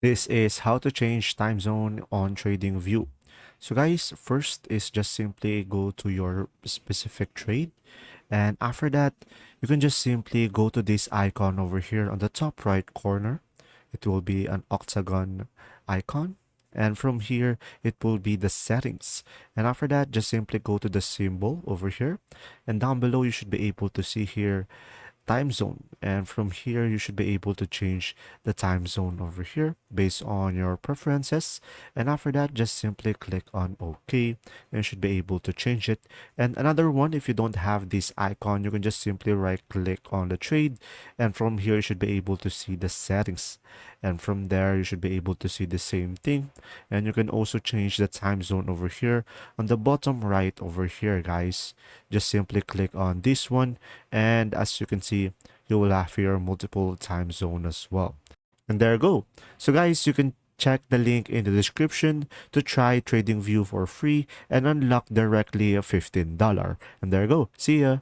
This is how to change time zone on TradingView. So guys, first is just simply go to your specific trade, and after that, you can just simply go to this icon over here on the top right corner. It will be an octagon icon. And from here, it will be the settings. And after that, just simply go to the symbol over here. And down below, you should be able to see here time zone, and from here you should be able to change the time zone over here based on your preferences. And after that, just simply click on OK, and you should be able to change it. And another one, if you don't have this icon, you can just simply right click on the trade, and from here you should be able to see the settings, and from there you should be able to see the same thing. And you can also change the time zone over here on the bottom right over here, guys. Just simply click on this one, and as you can see, you will have here multiple time zone as well. And there you go. So guys, you can check the link in the description to try TradingView for free and unlock directly a $15. And there you go. See ya.